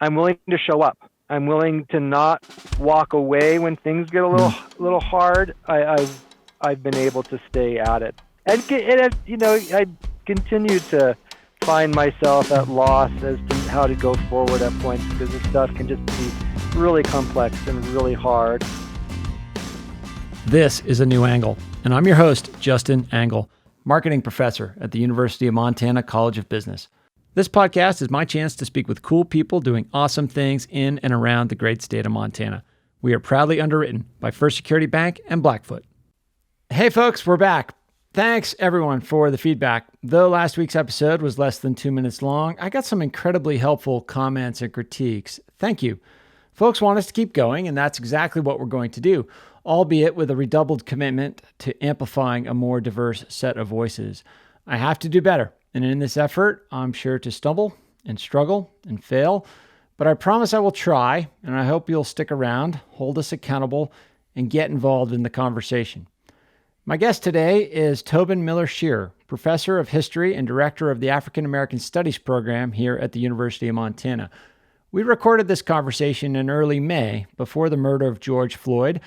I'm willing to show up. I'm willing to not walk away when things get a little hard. I've been able to stay at it, and I continue to find myself at loss as to how to go forward at points, because this stuff can just be really complex and really hard. This is A New Angle, and I'm your host, Justin Angle, marketing professor at the University of Montana College of Business. This podcast is my chance to speak with cool people doing awesome things in and around the great state of Montana. We are proudly underwritten by First Security Bank and Blackfoot. Hey folks, we're back. Thanks everyone for the feedback. Though last week's episode was less than 2 minutes long, I got some incredibly helpful comments and critiques. Thank you. Folks want us to keep going, and that's exactly what we're going to do, albeit with a redoubled commitment to amplifying a more diverse set of voices. I have to do better. And in this effort, I'm sure to stumble and struggle and fail, but I promise I will try, and I hope you'll stick around, hold us accountable, and get involved in the conversation. My guest today is Tobin Miller Shearer, professor of history and director of the African American Studies program here at the University of Montana. We recorded this conversation in early May, before the murder of George Floyd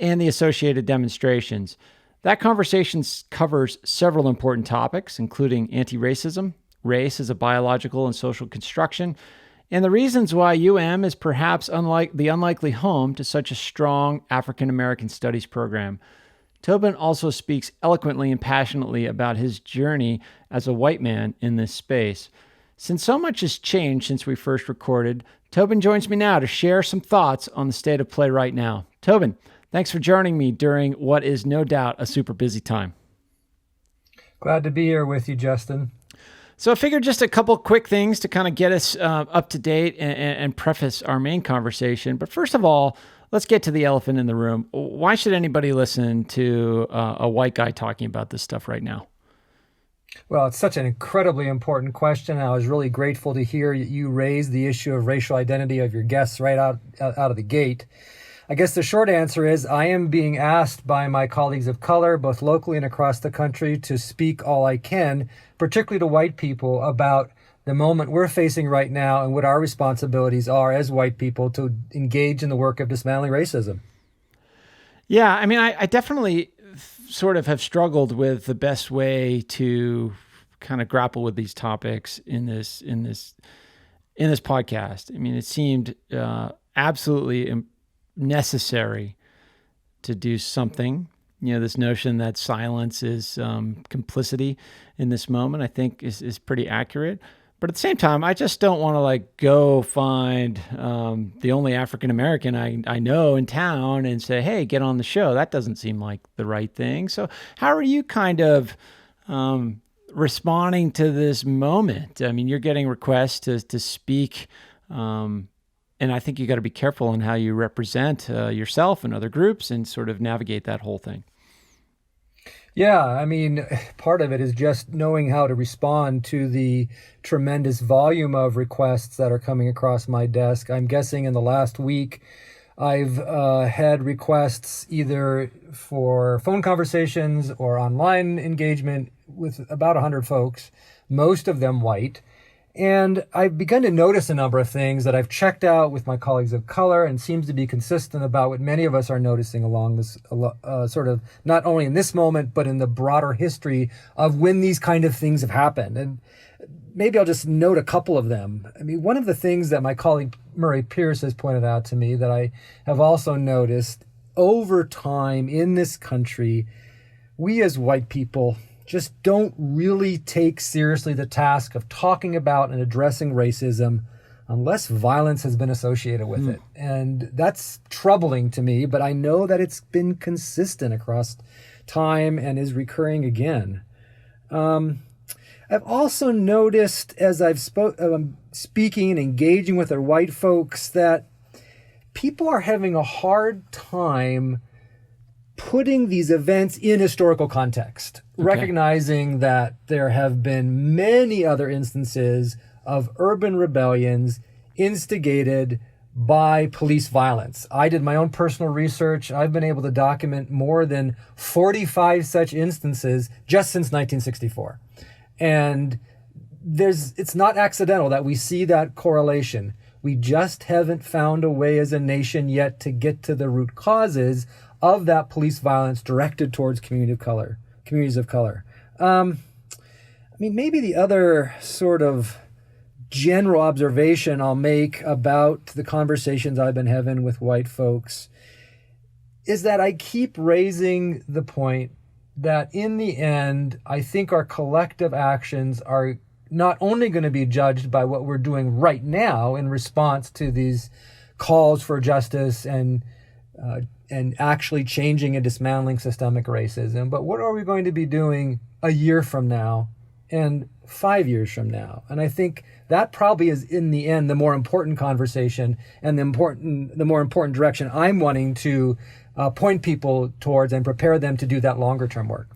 and the associated demonstrations. That conversation covers several important topics, including antiracism, race as a biological and social construction, and the reasons why UM is perhaps the unlikely home to such a strong African American Studies program. Tobin also speaks eloquently and passionately about his journey as a white man in this space. Since so much has changed since we first recorded, Tobin joins me now to share some thoughts on the state of play right now. Tobin, thanks for joining me during what is no doubt a super busy time. Glad to be here with you, Justin. So I figured just a couple quick things to kind of get us up to date and preface our main conversation. But first of all, let's get to the elephant in the room. Why should anybody listen to a white guy talking about this stuff right now? Well, it's such an incredibly important question. I was really grateful to hear you raise the issue of racial identity of your guests right out of the gate. I guess the short answer is I am being asked by my colleagues of color, both locally and across the country, to speak all I can, particularly to white people, about the moment we're facing right now and what our responsibilities are as white people to engage in the work of dismantling racism. Yeah, I mean, I definitely sort of have struggled with the best way to kind of grapple with these topics in this podcast. I mean, it seemed absolutely necessary to do something. You know, this notion that silence is complicity in this moment, I think is pretty accurate. But at the same time, I just don't want to go find the only African-American I know in town and say, hey, get on the show. That doesn't seem like the right thing. So how are you kind of responding to this moment? I mean, you're getting requests to speak, and I think you got to be careful in how you represent yourself and other groups and sort of navigate that whole thing. Yeah, I mean, part of it is just knowing how to respond to the tremendous volume of requests that are coming across my desk. I'm guessing in the last week, I've had requests either for phone conversations or online engagement with about 100 folks, most of them white. And I've begun to notice a number of things that I've checked out with my colleagues of color and seems to be consistent about what many of us are noticing along this sort of, not only in this moment, but in the broader history of when these kind of things have happened. And maybe I'll just note a couple of them. I mean, one of the things that my colleague Murray Pierce has pointed out to me that I have also noticed over time in this country, we as white people just don't really take seriously the task of talking about and addressing racism unless violence has been associated with it. And that's troubling to me, but I know that it's been consistent across time and is recurring again. I've also noticed as I've speaking and engaging with our white folks that people are having a hard time putting these events in historical context, recognizing that there have been many other instances of urban rebellions instigated by police violence. I did my own personal research. I've been able to document more than 45 such instances just since 1964. And it's not accidental that we see that correlation. We just haven't found a way as a nation yet to get to the root causes of that police violence directed towards communities of color. Maybe the other sort of general observation I'll make about the conversations I've been having with white folks is that I keep raising the point that in the end, I think our collective actions are not only going to be judged by what we're doing right now in response to these calls for justice and actually changing and dismantling systemic racism, but what are we going to be doing a year from now and 5 years from now? And I think that probably is, in the end, the more important conversation and the more important direction I'm wanting to point people towards and prepare them to do that longer term work.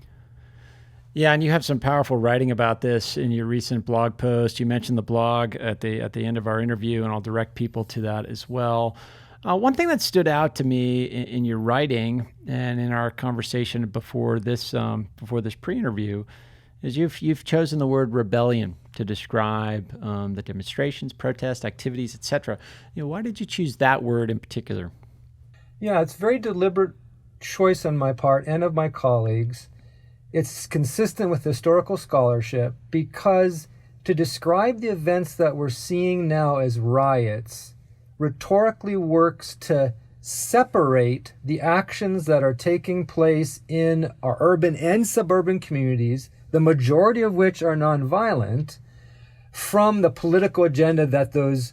Yeah, and you have some powerful writing about this in your recent blog post. You mentioned the blog at the end of our interview, and I'll direct people to that as well. One thing that stood out to me in your writing and in our conversation before this pre-interview is you've chosen the word rebellion to describe the demonstrations, protests, activities, etc. Why did you choose that word in particular? Yeah, it's a very deliberate choice on my part and of my colleagues. It's consistent with historical scholarship because to describe the events that we're seeing now as riots rhetorically works to separate the actions that are taking place in our urban and suburban communities, the majority of which are nonviolent, from the political agenda that those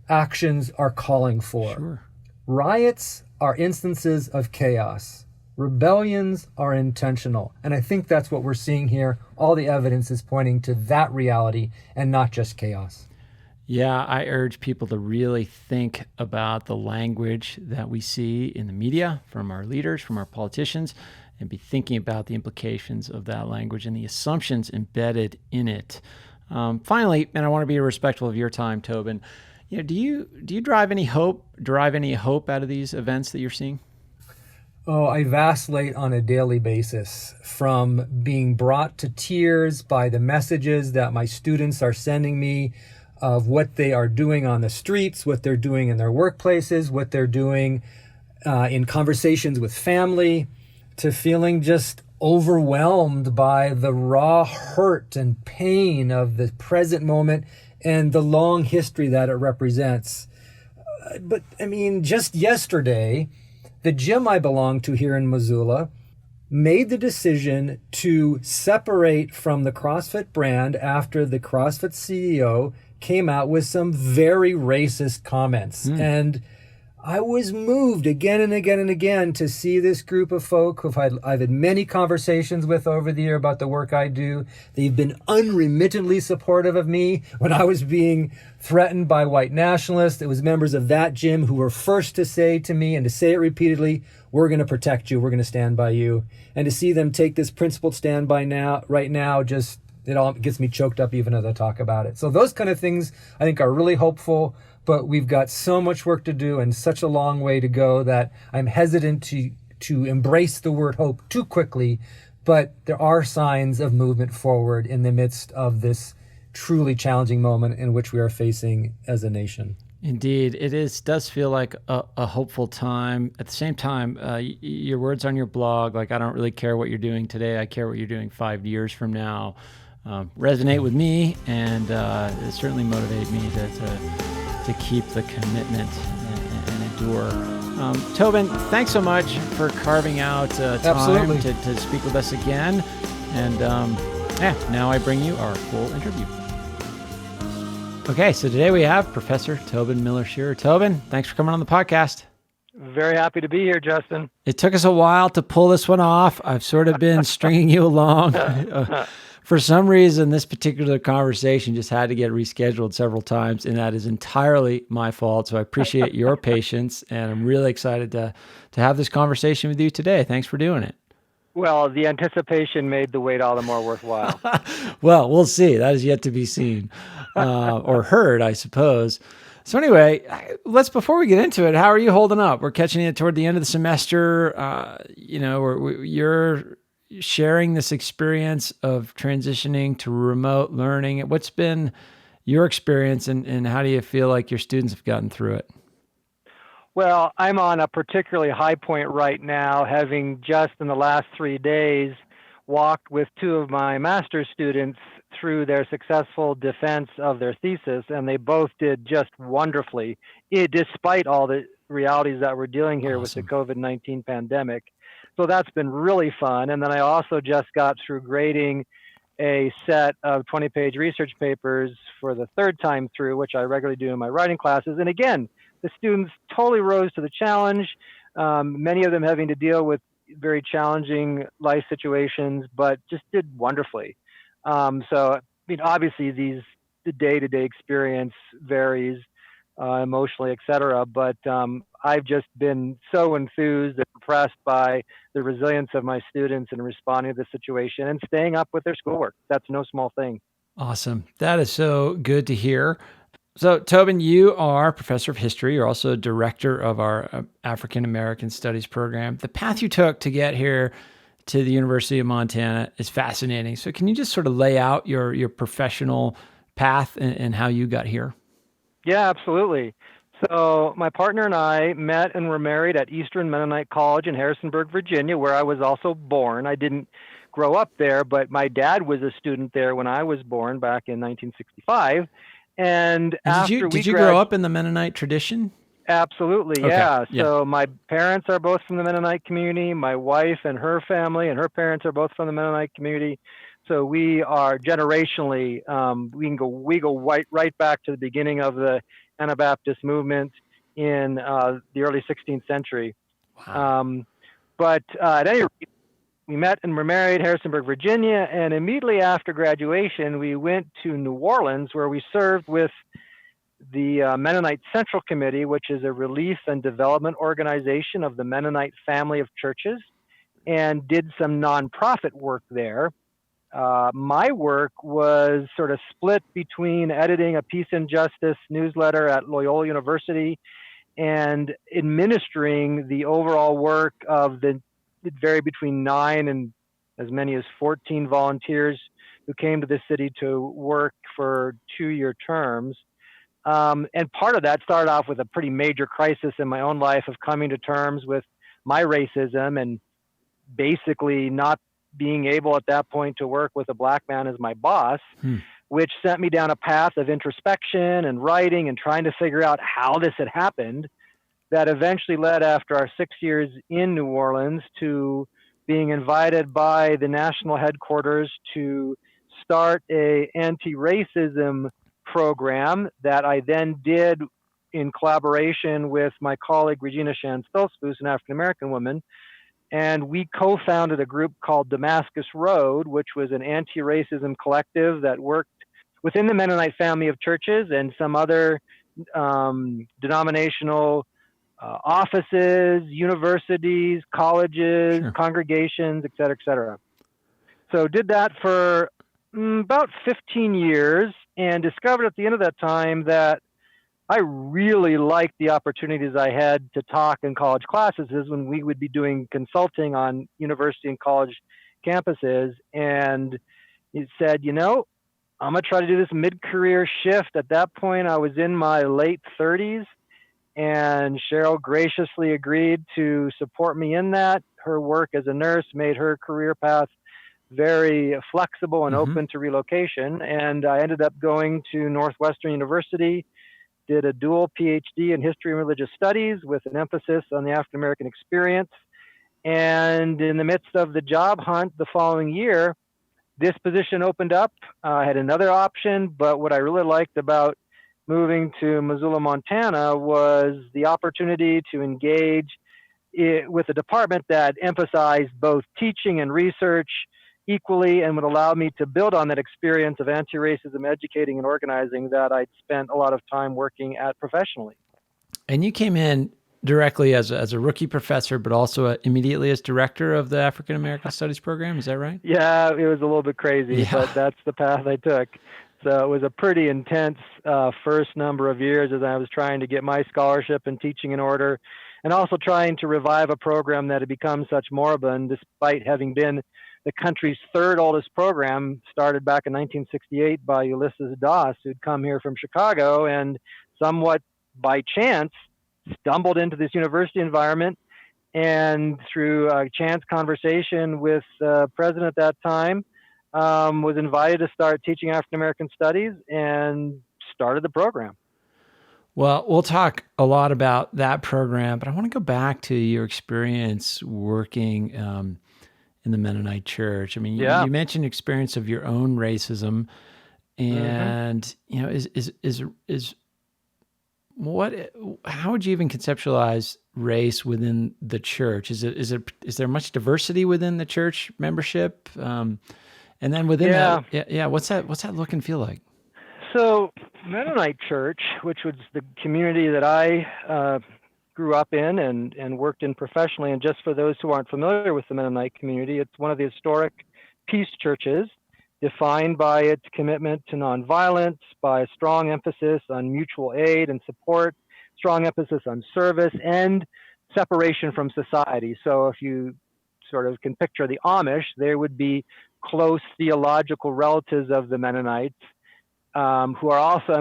actions are calling for. Sure. Riots are instances of chaos. Rebellions are intentional. And I think that's what we're seeing here. All the evidence is pointing to that reality and not just chaos. Yeah, I urge people to really think about the language that we see in the media from our leaders, from our politicians, and be thinking about the implications of that language and the assumptions embedded in it. Finally, and I want to be respectful of your time, Tobin, do you derive any hope out of these events that you're seeing? Oh, I vacillate on a daily basis, from being brought to tears by the messages that my students are sending me of what they are doing on the streets, what they're doing in their workplaces, what they're doing in conversations with family, to feeling just overwhelmed by the raw hurt and pain of the present moment and the long history that it represents. But just yesterday, the gym I belong to here in Missoula made the decision to separate from the CrossFit brand after the CrossFit CEO came out with some very racist comments. And I was moved again and again and again to see this group of folk who I've had many conversations with over the year about the work I do. They've been unremittedly supportive of me when I was being threatened by white nationalists. It was members of that gym who were first to say to me, and to say it repeatedly, we're going to protect you, we're going to stand by you. And to see them take this principled stand right now, just it all gets me choked up even as I talk about it. So those kind of things I think are really hopeful. But we've got so much work to do and such a long way to go that I'm hesitant to embrace the word hope too quickly. But there are signs of movement forward in the midst of this truly challenging moment in which we are facing as a nation. Indeed, does feel like a hopeful time. At the same time, your words on your blog, like, I don't really care what you're doing today, I care what you're doing 5 years from now, resonate with me, and it certainly motivate me to keep the commitment and endure. Tobin, thanks so much for carving out time to speak with us again. And now I bring you our full interview. Okay, so today we have Professor Tobin Miller Shearer. Tobin, thanks for coming on the podcast. Very happy to be here, Justin. It took us a while to pull this one off. I've sort of been stringing you along. For some reason, this particular conversation just had to get rescheduled several times, and that is entirely my fault. So I appreciate your patience, and I'm really excited to have this conversation with you today. Thanks for doing it. Well, the anticipation made the wait all the more worthwhile. Well, we'll see. That is yet to be seen or heard, I suppose. So anyway, before we get into it, how sharing this experience of transitioning to remote learning. What's been your experience, and how do you feel like your students have gotten through it? Well, I'm on a particularly high point right now, having just in the last 3 days walked with two of my master's students through their successful defense of their thesis, and they both did just wonderfully, despite all the realities that we're dealing here with the COVID-19 pandemic. So that's been really fun. And then I also just got through grading a set of 20-page research papers for the third time through, which I regularly do in my writing classes. And again, the students totally rose to the challenge, many of them having to deal with very challenging life situations, but just did wonderfully. So, I mean, obviously the day-to-day experience varies emotionally, et cetera, but I've just been so enthused and impressed by the resilience of my students in responding to the situation and staying up with their schoolwork. That's no small thing. Awesome. That is so good to hear. So, Tobin, you are professor of history. You're also director of our African American Studies program. The path you took to get here to the University of Montana is fascinating. So, can you just sort of lay out your professional path and how you got here? Yeah, absolutely. So, my partner and I met and were married at Eastern Mennonite College in Harrisonburg, Virginia, where I was also born. I didn't grow up there, but my dad was a student there when I was born back in 1965. And after did you grow up in the Mennonite tradition? Absolutely, yeah. So my parents are both from the Mennonite community. My wife and her family and her parents are both from the Mennonite community. So we are generationally, we go right back to the beginning of the Anabaptist movement in the early 16th century. Wow. But at any rate, we met and were married in Harrisonburg, Virginia, and immediately after graduation, we went to New Orleans, where we served with the Mennonite Central Committee, which is a relief and development organization of the Mennonite family of churches, and did some nonprofit work there. My work was sort of split between editing a Peace and Justice newsletter at Loyola University and administering the overall work of it varied between 9 and as many as 14 volunteers who came to the city to work for 2-year terms. And part of that started off with a pretty major crisis in my own life of coming to terms with my racism and basically not being able at that point to work with a black man as my boss, which sent me down a path of introspection and writing and trying to figure out how this had happened. That eventually led, after our 6 years in New Orleans, to being invited by the national headquarters to start a anti-racism program that I then did in collaboration with my colleague Regina Shan-Stolz, who's an African-American woman. And we co-founded a group called Damascus Road, which was an anti-racism collective that worked within the Mennonite family of churches and some other denominational offices, universities, colleges, congregations, et cetera, et cetera. So did that for about 15 years and discovered at the end of that time that I really liked the opportunities I had to talk in college classes is when we would be doing consulting on university and college campuses. And he said, I'm going to try to do this mid-career shift. At that point, I was in my late 30s. And Cheryl graciously agreed to support me in that. Her work as a nurse made her career path very flexible and open to relocation. And I ended up going to Northwestern University, did a dual PhD in history and religious studies with an emphasis on the African American experience. And in the midst of the job hunt the following year, this position opened up. I had another option, but what I really liked about moving to Missoula, Montana, was the opportunity to engage with a department that emphasized both teaching and research equally and would allow me to build on that experience of anti-racism educating and organizing that I'd spent a lot of time working at professionally. And you came in directly as a rookie professor, but also immediately as director of the African American Studies program. Is that right? Yeah, it was a little bit crazy, but that's the path I took. So it was a pretty intense first number of years as I was trying to get my scholarship and teaching in order, and also trying to revive a program that had become such moribund despite having been the country's third oldest program, started back in 1968 by Ulysses Doss, who'd come here from Chicago and somewhat by chance stumbled into this university environment, and through a chance conversation with the president at that time, was invited to start teaching African American studies and started the program. Well, we'll talk a lot about that program, but I want to go back to your experience working in the Mennonite church. I mean, you mentioned experience of your own racism, and you know, is what? How would you even conceptualize race within the church? Is there much diversity within the church membership? And then within that, what's that look and feel like? So Mennonite Church, which was the community that I grew up in and worked in professionally, and just for those who aren't familiar with the Mennonite community, it's one of the historic peace churches, defined by its commitment to nonviolence, by a strong emphasis on mutual aid and support, strong emphasis on service, and separation from society. So if you sort of can picture the Amish, they would be close theological relatives of the Mennonites, who are also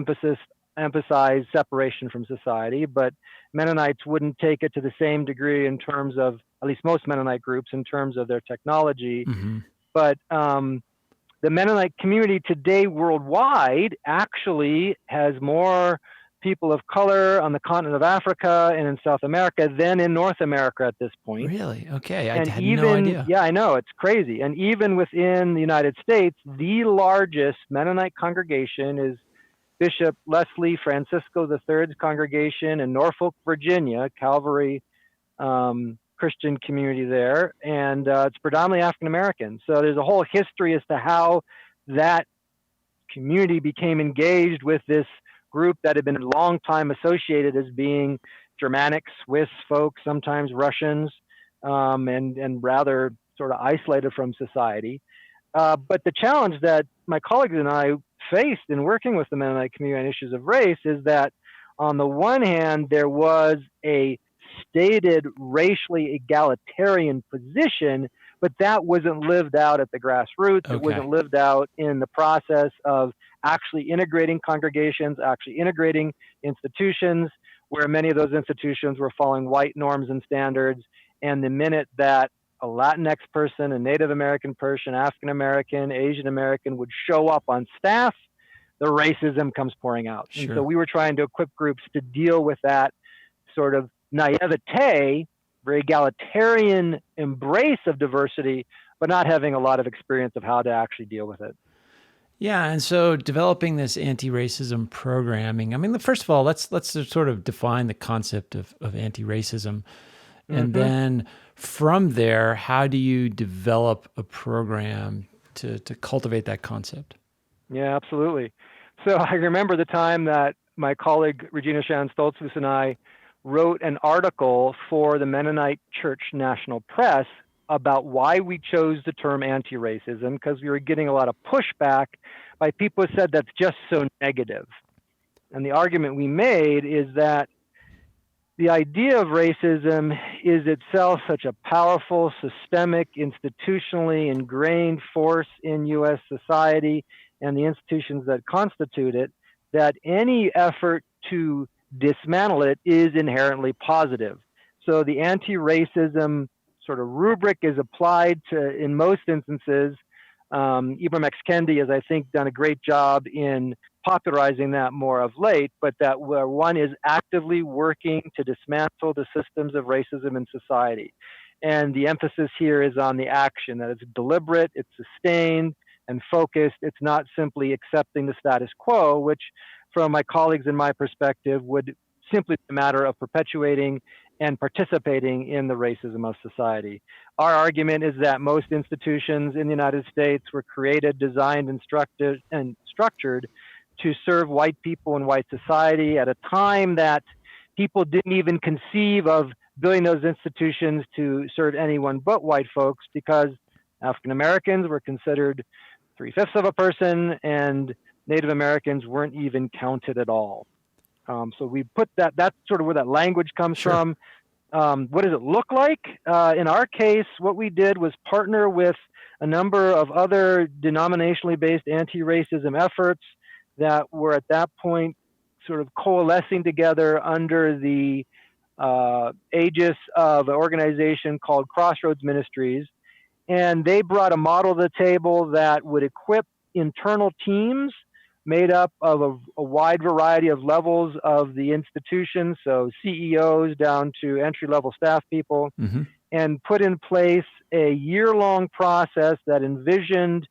emphasize separation from society, but Mennonites wouldn't take it to the same degree in terms of, at least most Mennonite groups, in terms of their technology. But the Mennonite community today worldwide actually has more people of color on the continent of Africa and in South America than in North America at this point. Really? Okay. I had no idea. Yeah, I know. It's crazy. And even within the United States, the largest Mennonite congregation is Bishop Leslie Francisco III's congregation in Norfolk, Virginia, Calvary Christian community there. And it's predominantly African American. So there's a whole history as to how that community became engaged with this group that had been a long time associated as being Germanic, Swiss folks, sometimes Russians, and rather sort of isolated from society. But the challenge that my colleagues and I faced in working with the Mennonite community on issues of race is that on the one hand, there was a stated racially egalitarian position, but that wasn't lived out at the grassroots. Okay. It wasn't lived out in the process of actually integrating congregations, actually integrating institutions, where many of those institutions were following white norms and standards. And the minute that a Latinx person, a Native American person, African American, Asian American would show up on staff, the racism comes pouring out. Sure. And so we were trying to equip groups to deal with that sort of naivete, very egalitarian embrace of diversity, but not having a lot of experience of how to actually deal with it. Yeah, and so developing this anti-racism programming. I mean, first of all, let's sort of define the concept of anti-racism, and then from there, how do you develop a program to cultivate that concept? Yeah, absolutely. So I remember the time that my colleague Regina Shannon-Stoltzfus and I wrote an article for the Mennonite Church National Press about why we chose the term anti-racism, because we were getting a lot of pushback by people who said that's just so negative. And the argument we made is that the idea of racism is itself such a powerful, systemic, institutionally ingrained force in U.S. society and the institutions that constitute it, that any effort to dismantle it is inherently positive. So the anti-racism sort of rubric is applied to, in most instances, Ibram X. Kendi has, I think, done a great job in popularizing that more of late, but that where one is actively working to dismantle the systems of racism in society. And the emphasis here is on the action, that it's deliberate, it's sustained and focused. It's not simply accepting the status quo, which from my colleagues and my perspective would simply be a matter of perpetuating and participating in the racism of society. Our argument is that most institutions in the United States were created, designed, and structured to serve white people and white society at a time that people didn't even conceive of building those institutions to serve anyone but white folks, because African Americans were considered 3/5 of a person and Native Americans weren't even counted at all. So we put that's sort of where that language comes from. What does it look like? In our case, what we did was partner with a number of other denominationally based anti-racism efforts that were at that point sort of coalescing together under the aegis of an organization called Crossroads Ministries. And they brought a model to the table that would equip internal teams made up of a wide variety of levels of the institution, so CEOs down to entry-level staff people, and put in place a year-long process that envisioned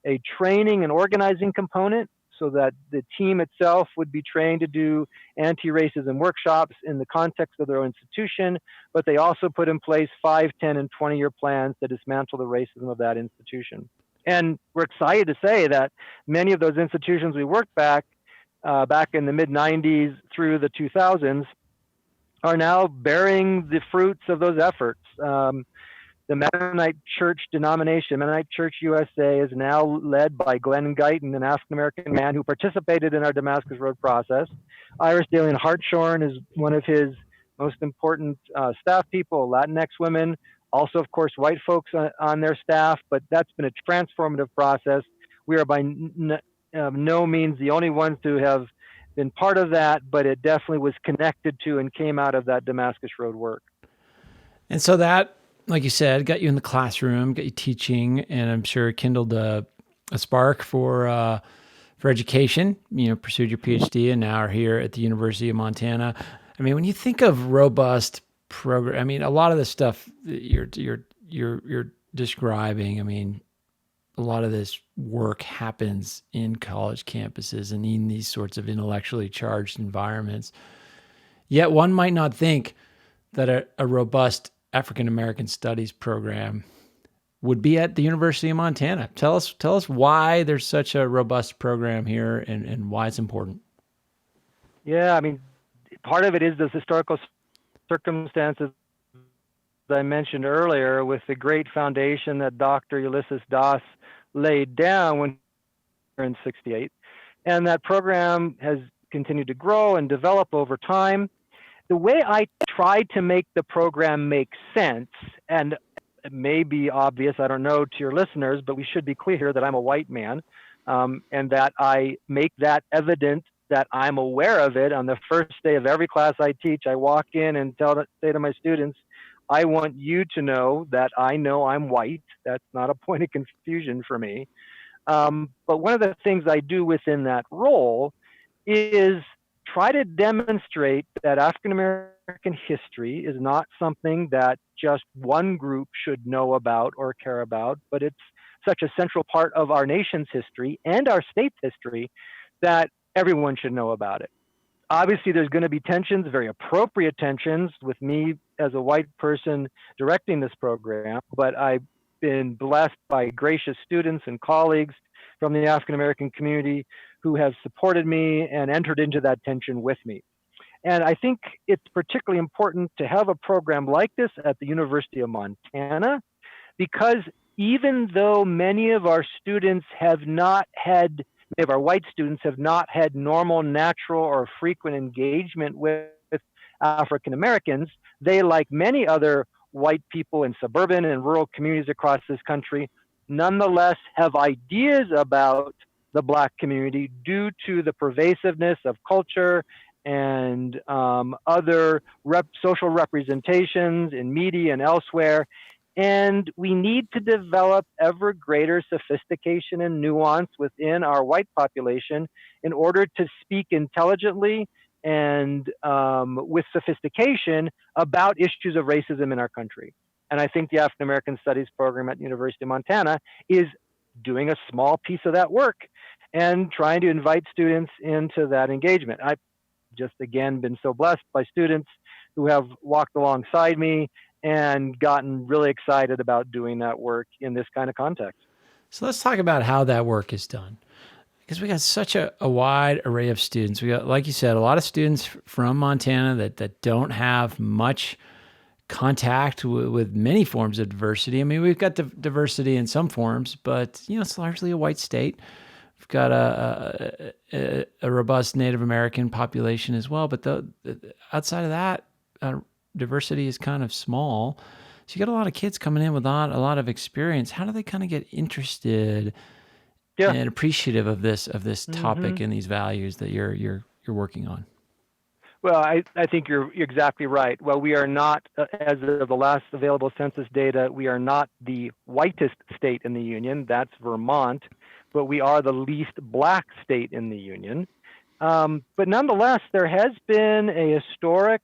a training and organizing component so that the team itself would be trained to do anti-racism workshops in the context of their own institution, but they also put in place 5, 10, and 20-year plans to dismantle the racism of that institution. And we're excited to say that many of those institutions we worked back in the mid-90s through the 2000s are now bearing the fruits of those efforts. The Mennonite Church denomination, Mennonite Church USA, is now led by Glenn Guyton, an African-American man who participated in our Damascus Road process. Iris Dalian Hartshorn is one of his most important staff people, Latinx women, also, of course, white folks on their staff, but that's been a transformative process. We are by no means the only ones to have been part of that, but it definitely was connected to and came out of that Damascus Road work. And so that, like you said, got you in the classroom, got you teaching, and I'm sure kindled a spark for education. You know, pursued your PhD, and now are here at the University of Montana. I mean, when you think of robust program, I mean, a lot of the stuff that you're describing, I mean, a lot of this work happens in college campuses and in these sorts of intellectually charged environments. Yet one might not think that a robust African American studies program would be at the University of Montana. Tell us why there's such a robust program here and why it's important. Yeah, I mean, part of it is those historical circumstances that I mentioned earlier with the great foundation that Dr. Ulysses Das laid down when in 68. And that program has continued to grow and develop over time. The way I tried to make the program make sense, and it may be obvious, I don't know, to your listeners, but we should be clear that I'm a white man, and that I make that evident that I'm aware of it. On the first day of every class I teach, I walk in and say to my students, I want you to know that I know I'm white. That's not a point of confusion for me. But one of the things I do within that role is try to demonstrate that African American history is not something that just one group should know about or care about, but it's such a central part of our nation's history and our state's history that everyone should know about it. Obviously, there's going to be tensions, very appropriate tensions, with me as a white person directing this program, but I've been blessed by gracious students and colleagues from the African American community who have supported me and entered into that tension with me. And I think it's particularly important to have a program like this at the University of Montana, because even though many of our students have not had, many of our white students have not had normal, natural, or frequent engagement with African Americans, they, like many other white people in suburban and rural communities across this country, nonetheless have ideas about the Black community due to the pervasiveness of culture and other social representations in media and elsewhere. And we need to develop ever greater sophistication and nuance within our white population in order to speak intelligently and with sophistication about issues of racism in our country. And I think the African American Studies program at the University of Montana is doing a small piece of that work and trying to invite students into that engagement. I've just, again, been so blessed by students who have walked alongside me and gotten really excited about doing that work in this kind of context. So let's talk about how that work is done, because we got such a wide array of students. We got, like you said, a lot of students from Montana that don't have much contact with many forms of diversity. I mean, we've got diversity in some forms, but it's largely a white state. We've got a robust Native American population as well, but outside of that, diversity is kind of small. So you got a lot of kids coming in with not a lot of experience. How do they kind of get interested and appreciative of this topic and these values that you're working on? Well, I think you're exactly right. Well, we are not, as of the last available census data, we are not the whitest state in the union. That's Vermont, but we are the least black state in the union. But nonetheless, there has been a historic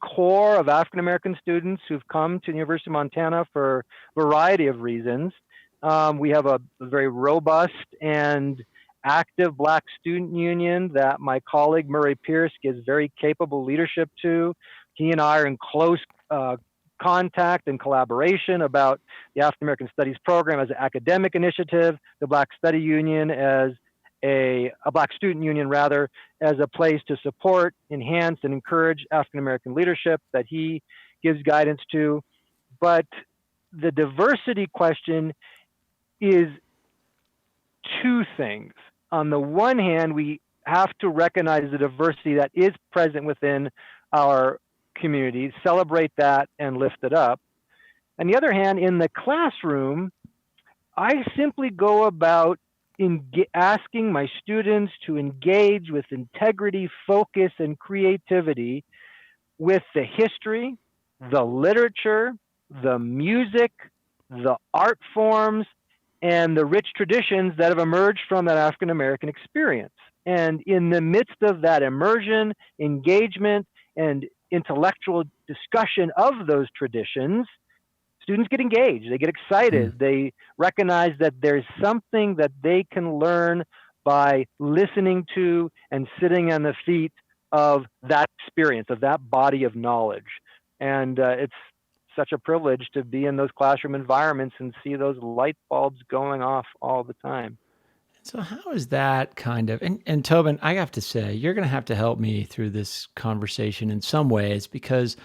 core of African American students who've come to the University of Montana for a variety of reasons. We have a very robust and active Black student union that my colleague Murray Pierce gives very capable leadership to. He and I are in close contact and collaboration about the African American Studies program as an academic initiative, the Black Study Union as a Black student union rather, as a place to support, enhance, and encourage African American leadership that he gives guidance to. But the diversity question is two things. On the one hand, we have to recognize the diversity that is present within our communities, celebrate that and lift it up. On the other hand, in the classroom, I simply go about asking my students to engage with integrity, focus, and creativity with the history, the literature, the music, the art forms, and the rich traditions that have emerged from that African American experience. And in the midst of that immersion, engagement, and intellectual discussion of those traditions, students get engaged, they get excited, they recognize that there's something that they can learn by listening to and sitting on the feet of that experience, of that body of knowledge. And it's such a privilege to be in those classroom environments and see those light bulbs going off all the time. So how is that kind of, and Tobin, I have to say, you're going to have to help me through this conversation in some ways, because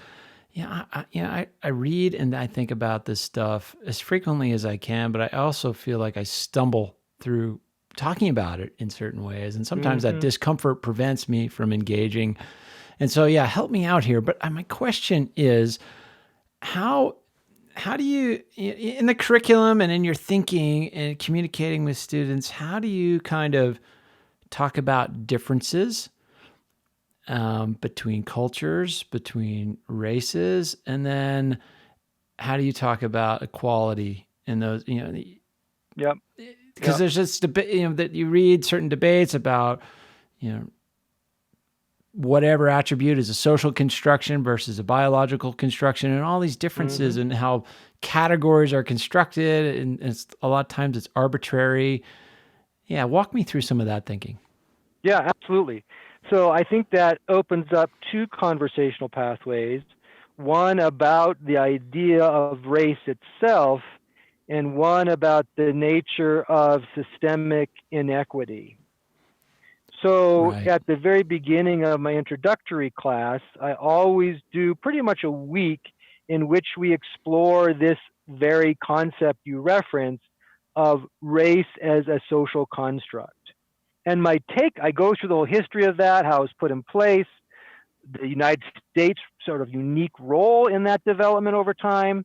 I read and I think about this stuff as frequently as I can, but I also feel like I stumble through talking about it in certain ways. And sometimes that discomfort prevents me from engaging. And so, help me out here. But my question is, how do you, in the curriculum and in your thinking and communicating with students, how do you kind of talk about differences between cultures, between races, and then how do you talk about equality in those, because there's this debate, that you read certain debates about, whatever attribute is a social construction versus a biological construction, and all these differences in how categories are constructed. And a lot of times it's arbitrary. Yeah. Walk me through some of that thinking. Yeah, absolutely. So I think that opens up two conversational pathways, one about the idea of race itself, and one about the nature of systemic inequity. So at the very beginning of my introductory class, I always do pretty much a week in which we explore this very concept you reference of race as a social construct. And I go through the whole history of that, how it was put in place, the United States' sort of unique role in that development over time.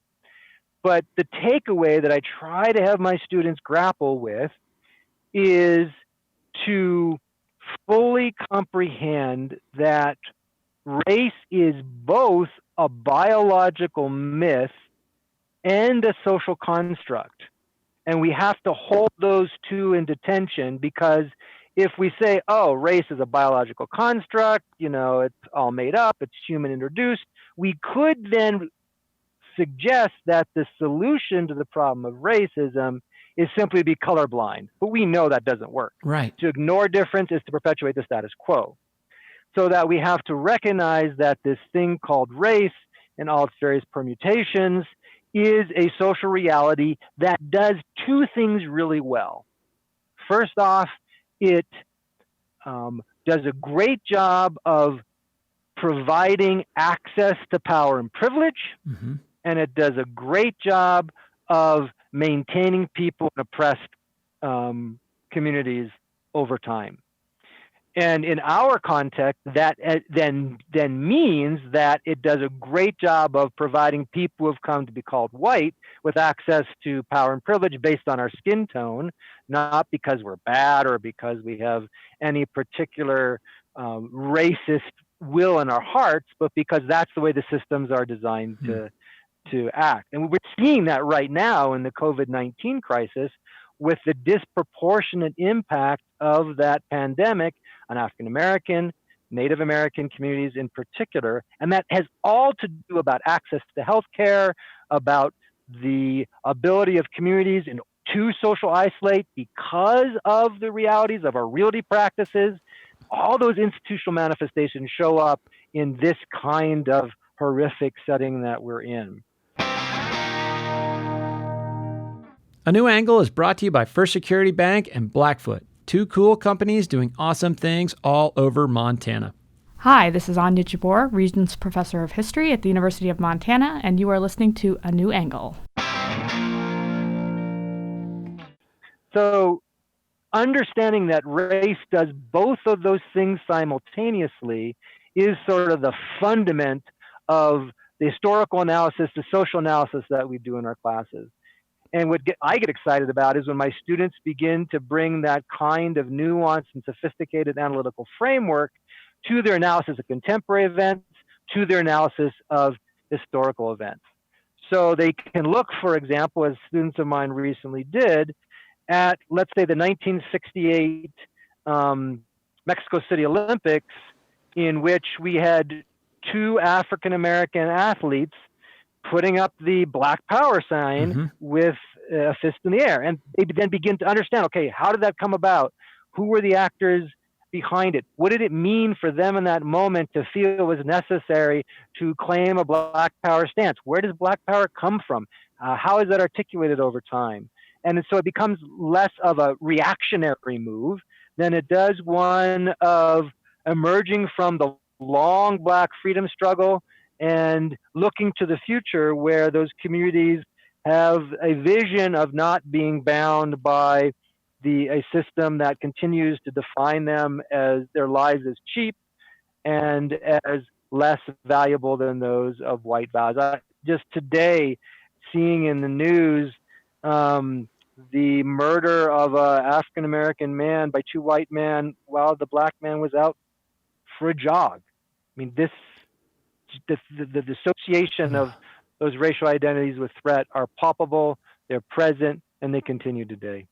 But the takeaway that I try to have my students grapple with is to fully comprehend that race is both a biological myth and a social construct. And we have to hold those two into tension, because if we say, oh, race is a biological construct, it's all made up, it's human introduced, we could then suggest that the solution to the problem of racism is simply to be colorblind. But we know that doesn't work. Right. To ignore difference is to perpetuate the status quo. So that we have to recognize that this thing called race and all its various permutations is a social reality that does two things really well. First off, it does a great job of providing access to power and privilege, and it does a great job of maintaining people in oppressed communities over time. And in our context, that then means that it does a great job of providing people who have come to be called white with access to power and privilege based on our skin tone, not because we're bad or because we have any particular racist will in our hearts, but because that's the way the systems are designed to act. And we're seeing that right now in the COVID-19 crisis with the disproportionate impact of that pandemic on African American, Native American communities in particular. And that has all to do about access to healthcare, about the ability of communities to social isolate because of the realities of our realty practices. All those institutional manifestations show up in this kind of horrific setting that we're in. A New Angle is brought to you by First Security Bank and Blackfoot, two cool companies doing awesome things all over Montana. Hi, this is Anya Jabor, Regents Professor of History at the University of Montana, and you are listening to A New Angle. So, understanding that race does both of those things simultaneously is sort of the fundament of the historical analysis, the social analysis that we do in our classes. And what I get excited about is when my students begin to bring that kind of nuanced and sophisticated analytical framework to their analysis of contemporary events, to their analysis of historical events. So they can look, for example, as students of mine recently did, at, let's say, the 1968 Mexico City Olympics, in which we had two African-American athletes putting up the Black Power sign with a fist in the air. And they then begin to understand, okay, how did that come about? Who were the actors behind it? What did it mean for them in that moment to feel it was necessary to claim a Black Power stance? Where does Black Power come from? How is that articulated over time? And so it becomes less of a reactionary move than it does one of emerging from the long Black freedom struggle and looking to the future where those communities have a vision of not being bound by a system that continues to define them as their lives as cheap and as less valuable than those of white values. Just today, seeing in the news the murder of an African-American man by two white men while the Black man was out for a jog. I mean, the dissociation of those racial identities with threat are palpable, they're present, and they continue today.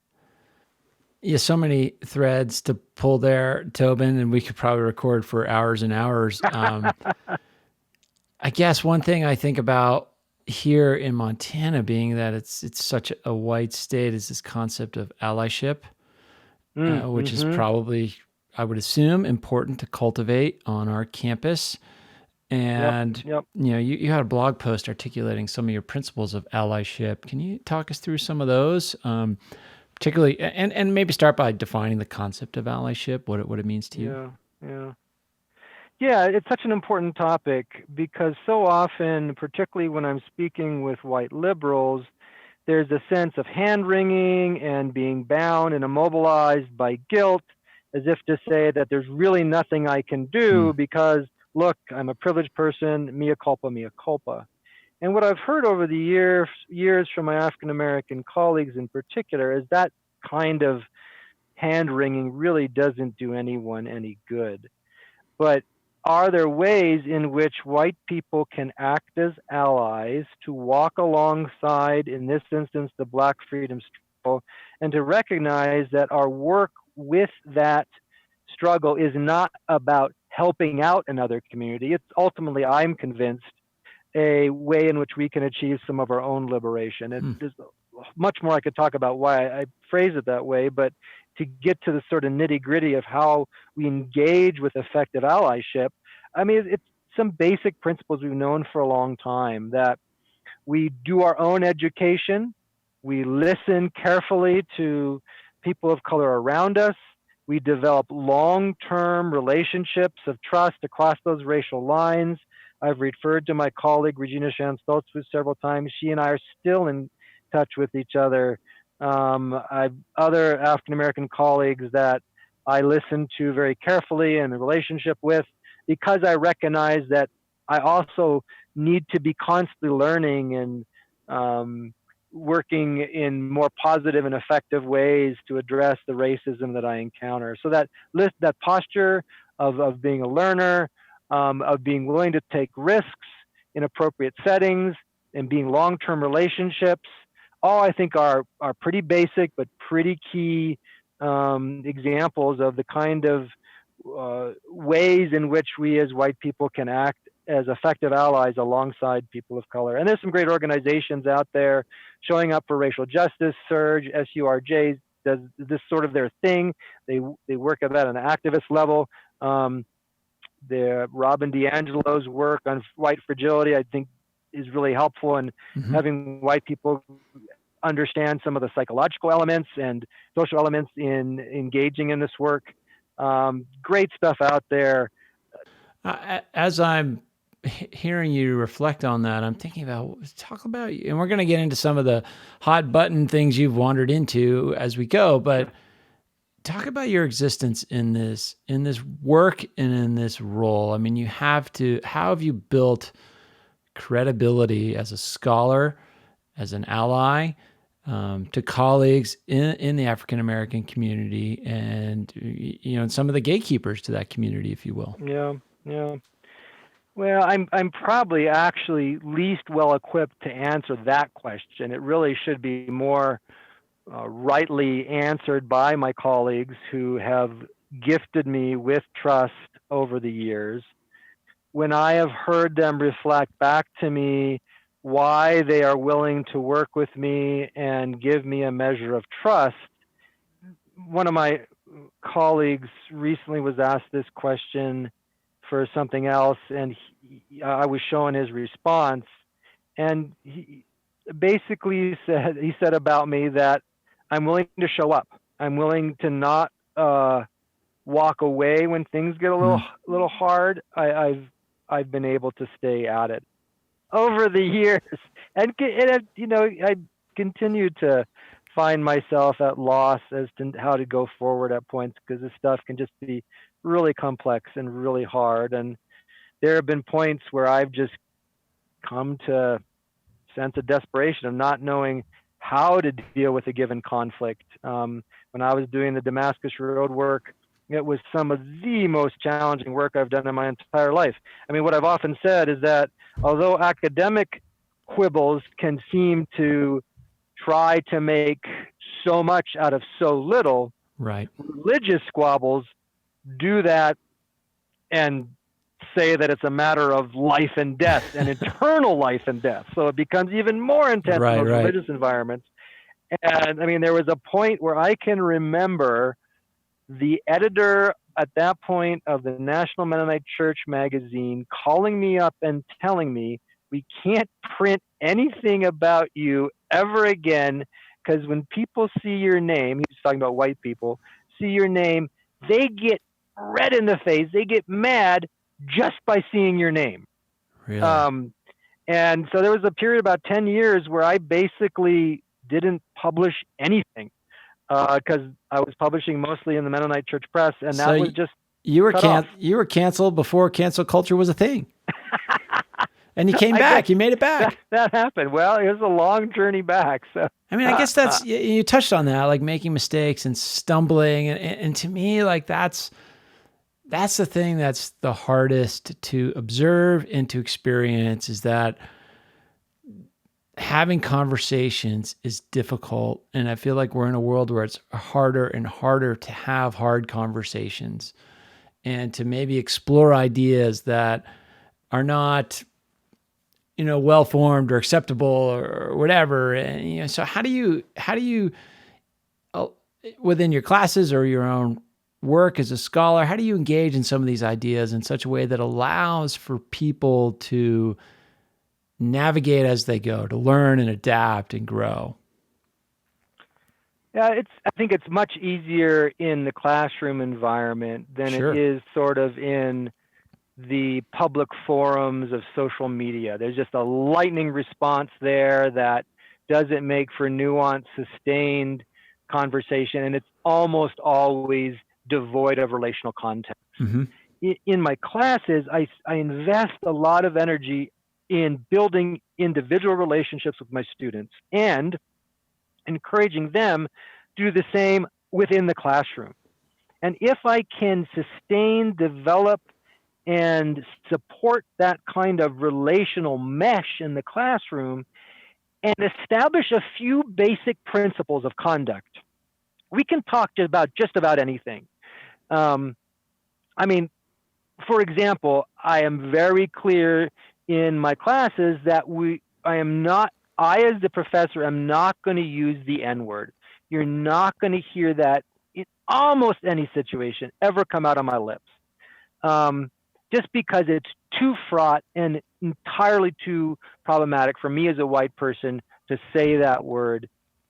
Yeah, so many threads to pull there, Tobin, and we could probably record for hours and hours. I guess one thing I think about here in Montana, being that it's such a white state, is this concept of allyship, which is probably, I would assume, important to cultivate on our campus. And you know, you had a blog post articulating some of your principles of allyship. Can you talk us through some of those, particularly, and maybe start by defining the concept of allyship, what it means to you? Yeah, it's such an important topic because so often, particularly when I'm speaking with white liberals, there's a sense of hand-wringing and being bound and immobilized by guilt, as if to say that there's really nothing I can do because, look, I'm a privileged person, mea culpa, mea culpa. And what I've heard over the years from my African-American colleagues in particular is that kind of hand-wringing really doesn't do anyone any good. But are there ways in which white people can act as allies to walk alongside, in this instance, the Black freedom struggle, and to recognize that our work with that struggle is not about helping out another community. It's ultimately, I'm convinced, a way in which we can achieve some of our own liberation. And there's much more I could talk about why I phrase it that way, but to get to the sort of nitty-gritty of how we engage with effective allyship, I mean, it's some basic principles we've known for a long time, that we do our own education, we listen carefully to people of color around us, we develop long-term relationships of trust across those racial lines. I've referred to my colleague Regina Shan-Stoltzfus several times. She and I are still in touch with each other. I've other African-American colleagues that I listen to very carefully and in relationship with, because I recognize that I also need to be constantly learning and working in more positive and effective ways to address the racism that I encounter. So that posture of being a learner, of being willing to take risks in appropriate settings, and being long-term relationships, all I think are pretty basic but pretty key examples of the kind of ways in which we as white people can act as effective allies alongside people of color. And there's some great organizations out there showing up for racial justice. Surge, SURJ does this sort of their thing. They work at that on an activist level. The Robin DiAngelo's work on white fragility, I think, is really helpful in having white people understand some of the psychological elements and social elements in engaging in this work. Great stuff out there. As I'm hearing you reflect on that, I'm thinking about, and we're going to get into some of the hot button things you've wandered into as we go, but talk about your existence in this work and in this role. I mean, how have you built credibility as a scholar, as an ally, to colleagues in the African American community, and and some of the gatekeepers to that community, if you will? Yeah. Well, I'm probably actually least well equipped to answer that question. It really should be more rightly answered by my colleagues who have gifted me with trust over the years. When I have heard them reflect back to me why they are willing to work with me and give me a measure of trust, one of my colleagues recently was asked this question for something else, and I was showing his response, and he basically said about me that I'm willing to show up. I'm willing to not walk away when things get a little hard. I've been able to stay at it over the years, and I continue to find myself at loss as to how to go forward at points, because this stuff can just be really complex and really hard. And there have been points where I've just come to a sense of desperation of not knowing how to deal with a given conflict. When I was doing the Damascus Road work, it was some of the most challenging work I've done in my entire life. I mean, what I've often said is that although academic quibbles can seem to try to make so much out of so little, right? Religious squabbles do that and say that it's a matter of life and death and eternal life and death. So it becomes even more intense in those religious environments. And I mean, there was a point where I can remember the editor at that point of the National Mennonite Church magazine calling me up and telling me, we can't print anything about you ever again, because when people see your name, he was talking about white people, see your name, they get red in the face. They get mad just by seeing your name. Really? And so there was a period about 10 years where I basically didn't publish anything because I was publishing mostly in the Mennonite Church Press, and that was just you were canceled before cancel culture was a thing. And you came back. You made it back. That happened. Well, it was a long journey back. So I mean, I guess that's you touched on that, like making mistakes and stumbling, and to me, like that's the thing that's the hardest to observe and to experience, is that having conversations is difficult. And I feel like we're in a world where it's harder and harder to have hard conversations and to maybe explore ideas that are not, well-formed or acceptable or whatever. And, so how do you, within your classes or your own work as a scholar, how do you engage in some of these ideas in such a way that allows for people to navigate as they go, to learn and adapt and grow? Yeah, I think it's much easier in the classroom environment than Sure. it is sort of in the public forums of social media. There's just a lightning response there that doesn't make for nuanced, sustained conversation, and it's almost always devoid of relational context. Mm-hmm. In my classes, I invest a lot of energy in building individual relationships with my students and encouraging them to do the same within the classroom. And if I can sustain, develop, and support that kind of relational mesh in the classroom and establish a few basic principles of conduct, we can talk just about anything. I mean, for example, I am very clear in my classes that I as the professor am not going to use the N-word. You're not going to hear that in almost any situation ever come out of my lips. Just because it's too fraught and entirely too problematic for me as a white person to say that word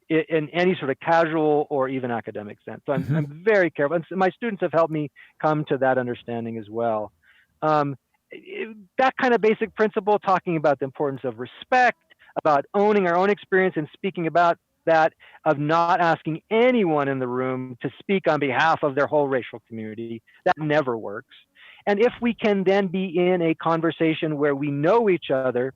in any sort of casual or even academic sense. So I'm very careful. And so my students have helped me come to that understanding as well. That kind of basic principle, talking about the importance of respect, about owning our own experience and speaking about that, of not asking anyone in the room to speak on behalf of their whole racial community, that never works. And if we can then be in a conversation where we know each other,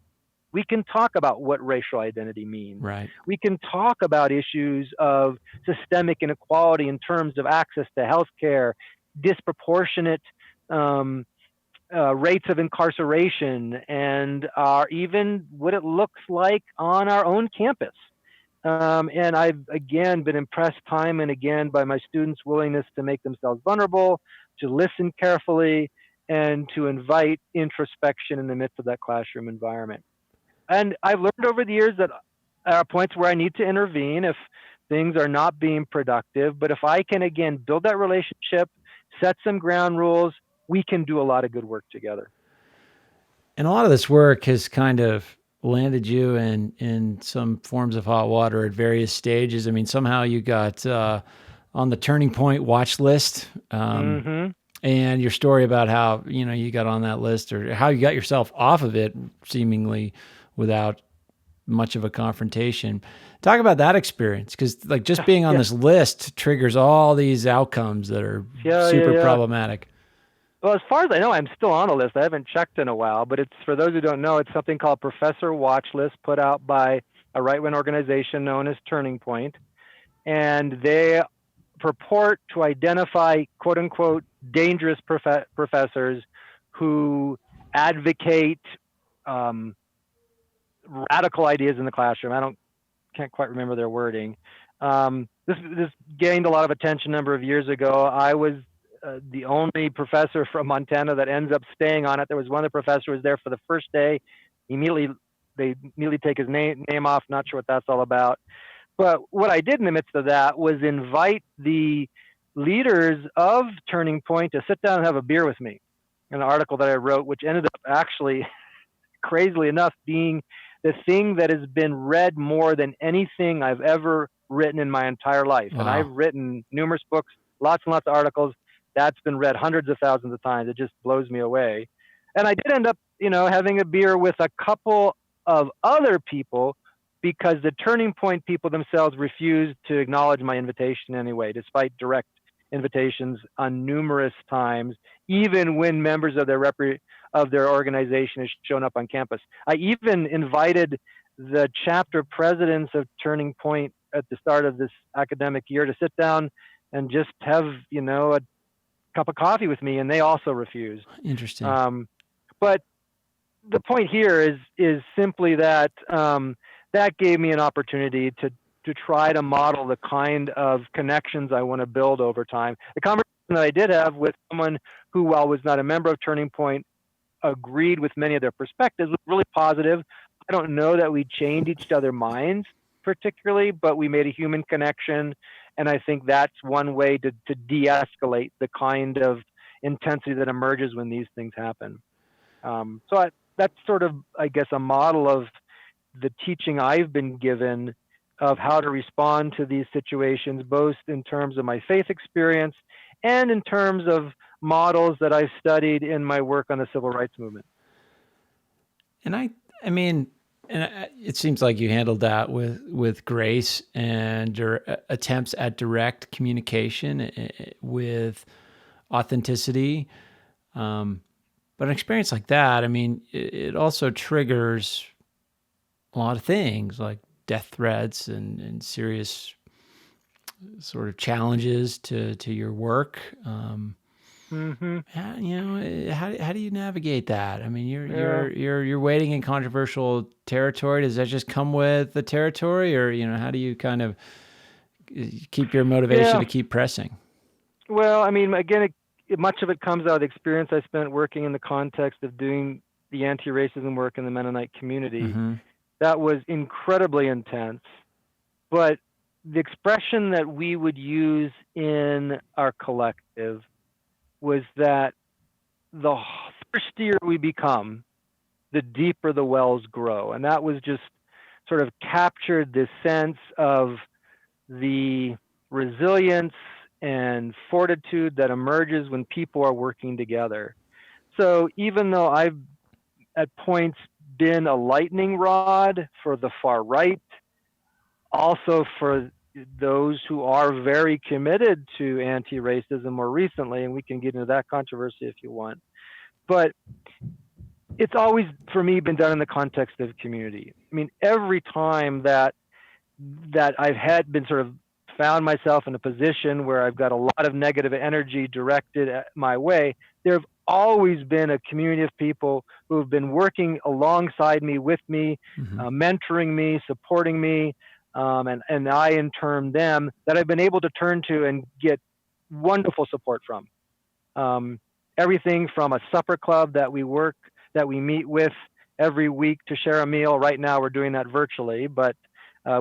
we can talk about what racial identity means. Right. We can talk about issues of systemic inequality in terms of access to healthcare, disproportionate rates of incarceration, and even what it looks like on our own campus. And I've, again, been impressed time and again by my students' willingness to make themselves vulnerable, to listen carefully, and to invite introspection in the midst of that classroom environment. And I've learned over the years that there are points where I need to intervene if things are not being productive. But if I can, again, build that relationship, set some ground rules, we can do a lot of good work together. And a lot of this work has kind of landed you in some forms of hot water at various stages. I mean, somehow you got on the Turning Point watch list. And your story about how, you got on that list, or how you got yourself off of it seemingly without much of a confrontation. Talk about that experience, because just being on this list triggers all these outcomes that are super problematic. Well, as far as I know, I'm still on a list. I haven't checked in a while, but it's, for those who don't know, it's something called Professor Watch List, put out by a right-wing organization known as Turning Point. And they purport to identify, quote unquote, dangerous professors who advocate radical ideas in the classroom. Can't quite remember their wording. This gained a lot of attention a number of years ago. I was the only professor from Montana that ends up staying on it. There was one of the professors who was there for the first day. They immediately take his name off. Not sure what that's all about. But what I did in the midst of that was invite the leaders of Turning Point to sit down and have a beer with me. An article that I wrote, which ended up actually, crazily enough, being the thing that has been read more than anything I've ever written in my entire life. Wow. And I've written numerous books, lots and lots of articles. That's been read hundreds of thousands of times. It just blows me away. And I did end up, having a beer with a couple of other people, because the Turning Point people themselves refused to acknowledge my invitation anyway, despite direct invitations on numerous times, even when members of their organization has shown up on campus. I even invited the chapter presidents of Turning Point at the start of this academic year to sit down and just have, a cup of coffee with me, and they also refused. Interesting. But the point here is simply that that gave me an opportunity to try to model the kind of connections I want to build over time. The conversation that I did have with someone who, while was not a member of Turning Point, agreed with many of their perspectives, was really positive. I don't know that we changed each other's minds particularly, but we made a human connection. And I think that's one way to de-escalate the kind of intensity that emerges when these things happen. That's sort of, I guess, a model of the teaching I've been given of how to respond to these situations, both in terms of my faith experience and in terms of models that I've studied in my work on the civil rights movement. And I mean, And it seems like you handled that with grace and your attempts at direct communication with authenticity. But an experience like that, I mean, it also triggers a lot of things like death threats and serious sort of challenges to your work. How do you navigate that? I mean, you're wading in controversial territory. Does that just come with the territory, or how do you kind of keep your motivation to keep pressing? Well, I mean, again, much of it comes out of the experience I spent working in the context of doing the anti-racism work in the Mennonite community. Mm-hmm. That was incredibly intense, but the expression that we would use in our collective was that the thirstier we become, the deeper the wells grow. And that was just sort of captured this sense of the resilience and fortitude that emerges when people are working together. So even though I've at points been a lightning rod for the far right, also for those who are very committed to anti-racism more recently, and we can get into that controversy if you want. But it's always, for me, been done in the context of community. I mean, every time that I've been sort of found myself in a position where I've got a lot of negative energy directed at my way, there have always been a community of people who have been working alongside me, with me, mentoring me, supporting me, and I in turn them, that I've been able to turn to and get wonderful support from. Everything from a supper club that we meet with every week to share a meal. Right now we're doing that virtually, but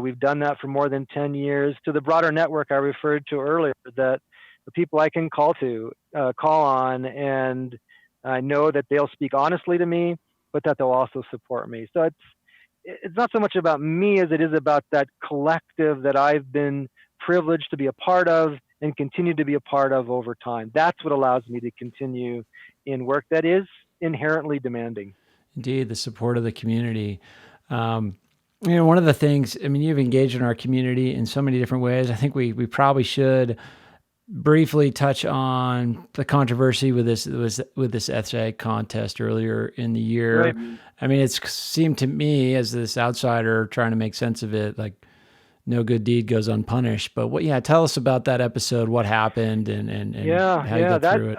we've done that for more than 10 years, to the broader network I referred to earlier, that the people I can call on, and I know that they'll speak honestly to me, but that they'll also support me. So it's not so much about me as it is about that collective that I've been privileged to be a part of and continue to be a part of over time. That's what allows me to continue in work that is inherently demanding. Indeed, the support of the community. One of the things, I mean, you've engaged in our community in so many different ways. I think we probably should briefly touch on the controversy with this essay contest earlier in the year. Right. I mean, it seemed to me, as this outsider trying to make sense of it, like no good deed goes unpunished. But tell us about that episode, what happened, and how you got through it.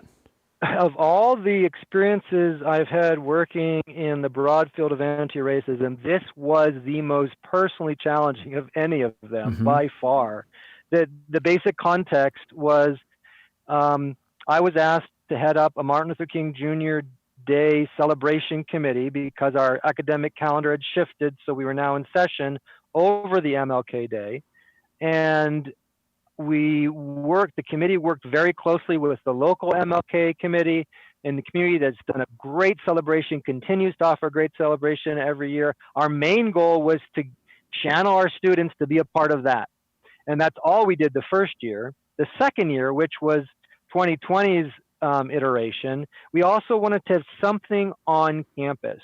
Of all the experiences I've had working in the broad field of anti-racism, this was the most personally challenging of any of them by far. The basic context was I was asked to head up a Martin Luther King Jr. Day celebration committee because our academic calendar had shifted, so we were now in session over the MLK Day. And the committee worked very closely with the local MLK committee in the community that's done a great celebration, continues to offer a great celebration every year. Our main goal was to channel our students to be a part of that. And that's all we did the first year. The second year, which was 2020's iteration, we also wanted to have something on campus.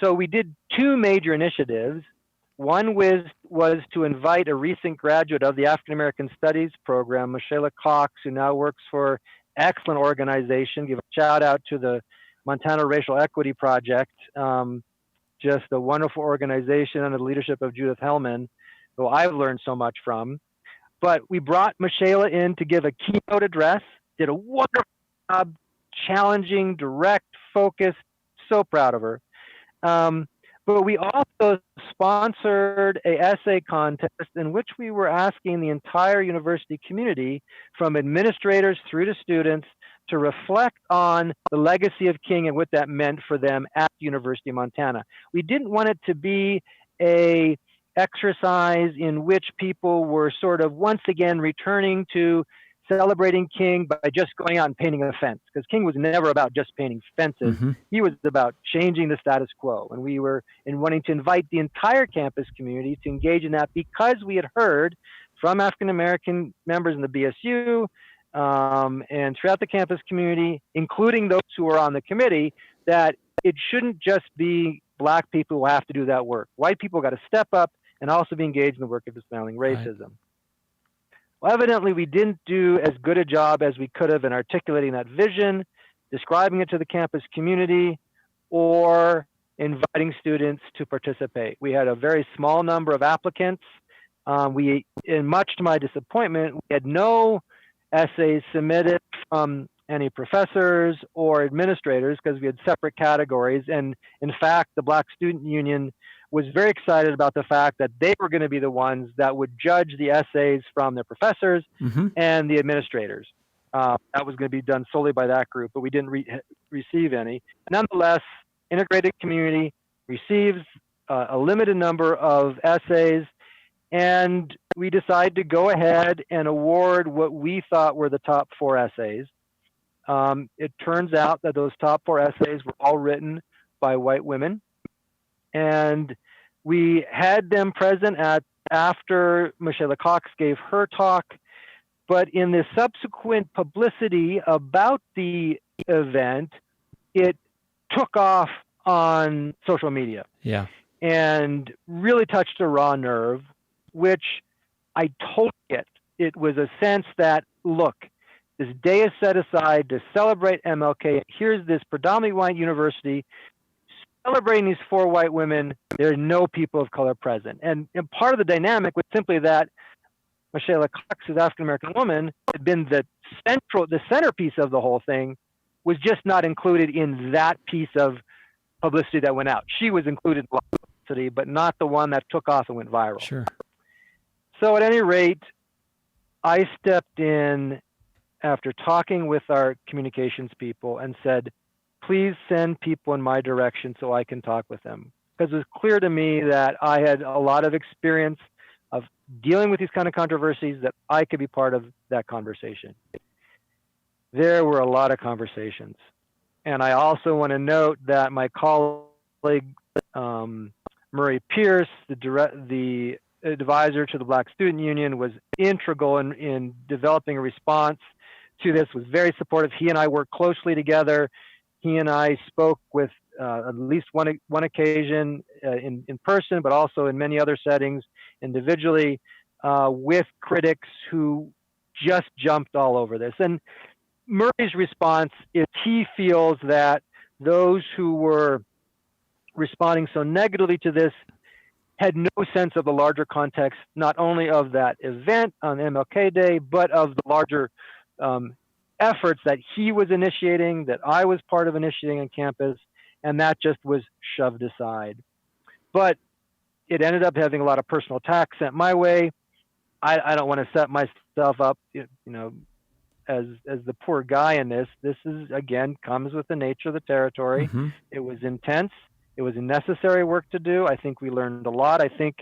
So we did two major initiatives. One was to invite a recent graduate of the African American Studies program, Michelle Cox, who now works for excellent organization. Give a shout out to the Montana Racial Equity Project. Just a wonderful organization under the leadership of Judith Hellman, who I've learned so much from. But we brought Michelle in to give a keynote address, did a wonderful job, challenging, direct, focused, so proud of her. But we also sponsored an essay contest in which we were asking the entire university community, from administrators through to students, to reflect on the legacy of King and what that meant for them at the University of Montana. We didn't want it to be a exercise in which people were sort of once again returning to celebrating King by just going out and painting a fence, because King was never about just painting fences. He was about changing the status quo. And we were wanting to invite the entire campus community to engage in that, because we had heard from African American members in the BSU and throughout the campus community, including those who were on the committee, that it shouldn't just be black people will have to do that work. White people got to step up and also be engaged in the work of dismantling racism. Right. Well, evidently, we didn't do as good a job as we could have in articulating that vision, describing it to the campus community, or inviting students to participate. We had a very small number of applicants. Much to my disappointment, we had no essays submitted from any professors or administrators because we had separate categories. And in fact, the Black Student Union was very excited about the fact that they were going to be the ones that would judge the essays from their professors and the administrators. That was going to be done solely by that group, but we didn't receive any. Nonetheless, integrated community receives a limited number of essays, and we decided to go ahead and award what we thought were the top 4 essays. It turns out that those top 4 essays were all written by white women, and we had them present after Michelle Cox gave her talk. But in the subsequent publicity about the event, it took off on social media. Yeah. And really touched a raw nerve, which I totally get. It was a sense that, look, this day is set aside to celebrate MLK. Here's this predominantly white university celebrating these 4 white women. There are no people of color present. And part of the dynamic was simply that Michelle Cox, who's African-American woman, had been the centerpiece of the whole thing, was just not included in that piece of publicity that went out. She was included in publicity, but not the one that took off and went viral. Sure. So at any rate, I stepped in after talking with our communications people and said, please send people in my direction so I can talk with them. Because it was clear to me that I had a lot of experience of dealing with these kind of controversies, that I could be part of that conversation. There were a lot of conversations. And I also want to note that my colleague, Murray Pierce, the advisor to the Black Student Union, was integral in developing a response to this, was very supportive. He and I worked closely together. He and I spoke with at least one occasion in person, but also in many other settings individually with critics who just jumped all over this. And Murray's response is he feels that those who were responding so negatively to this had no sense of the larger context, not only of that event on MLK Day, but of the larger efforts that he was initiating, that I was part of initiating on campus, and that just was shoved aside. But it ended up having a lot of personal attacks sent my way. I don't want to set myself up, as the poor guy in this. This is, again, comes with the nature of the territory. Mm-hmm. It was intense. It was a necessary work to do. I think we learned a lot. I think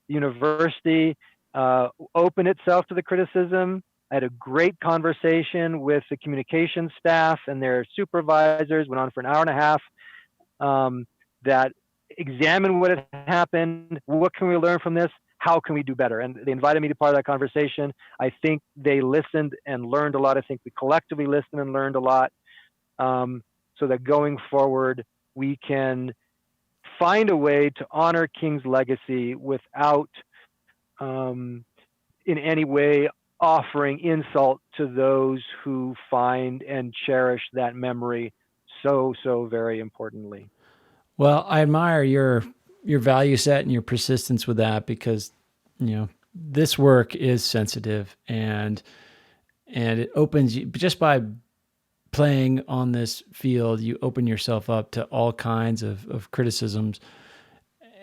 the university opened itself to the criticism. I had a great conversation with the communications staff and their supervisors, went on for an hour and a half, that examined what had happened. What can we learn from this? How can we do better? And they invited me to be part of that conversation. I think they listened and learned a lot. I think we collectively listened and learned a lot, so that going forward, we can find a way to honor King's legacy without in any way offering insult to those who find and cherish that memory so very importantly. Well, I admire your value set and your persistence with that, because this work is sensitive, and it opens you, just by playing on this field, you open yourself up to all kinds of criticisms,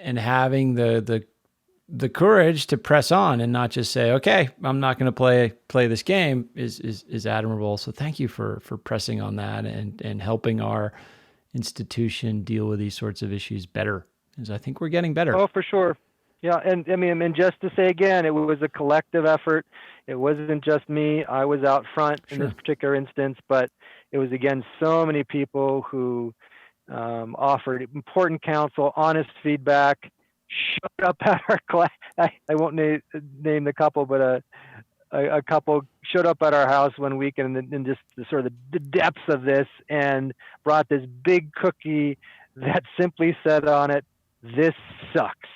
and having the courage to press on and not just say, okay, I'm not going to play this game is admirable. So thank you for pressing on that and helping our institution deal with these sorts of issues better, because I think we're getting better. Oh, for sure. Yeah. And I mean, and just to say again, it was a collective effort. It wasn't just me. I was out front in this particular instance, but it was, again, so many people who offered important counsel, honest feedback, showed up at our class. I won't name the couple, but a couple showed up at our house one week and just the sort of the depths of this, and brought this big cookie that simply said on it, "This sucks."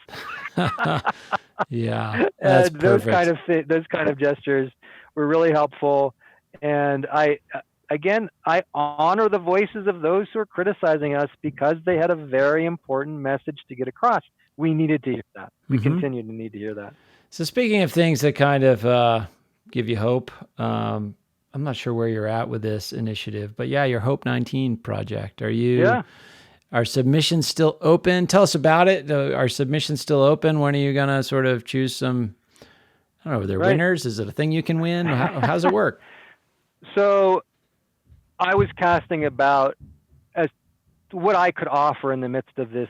Yeah, that's And those perfect. those kind of gestures were really helpful. And I honor the voices of those who are criticizing us because they had a very important message to get across. We needed to hear that. We continue to need to hear that. So speaking of things that kind of give you hope, I'm not sure where you're at with this initiative, but yeah, your Hope 19 project. Yeah. Are submissions still open? Tell us about it. Are submissions still open? When are you going to sort of choose some, I don't know, are there winners? Is it a thing you can win? How's it work? So I was casting about as what I could offer in the midst of this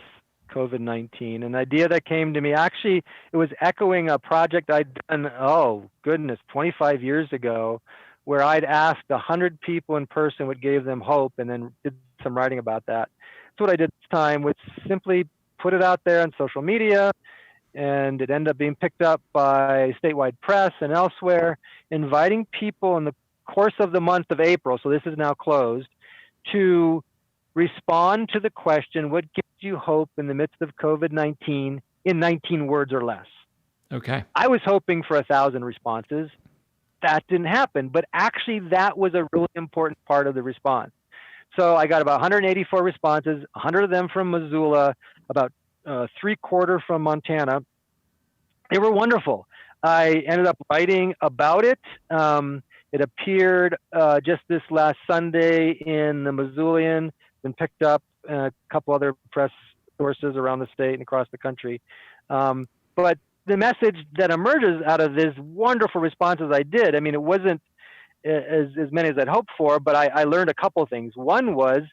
COVID-19. An idea that came to me, actually, it was echoing a project I'd done, 25 years ago, where I'd asked 100 people in person what gave them hope and then did some writing about that. So what I did this time was simply put it out there on social media, and it ended up being picked up by statewide press and elsewhere, inviting people in the course of the month of April, so this is now closed, to respond to the question, what gives you hope in the midst of COVID-19 in 19 words or less? Okay. I was hoping for 1,000 responses. That didn't happen, but actually that was a really important part of the response. So I got about 184 responses, 100 of them from Missoula, about 3/4 from Montana. They were wonderful. I ended up writing about it. It appeared just this last Sunday in the Missoulian, been picked up a couple other press sources around the state and across the country. But the message that emerges out of these wonderful responses I did, I mean, it wasn't as many as I'd hoped for, but I learned a couple of things. One was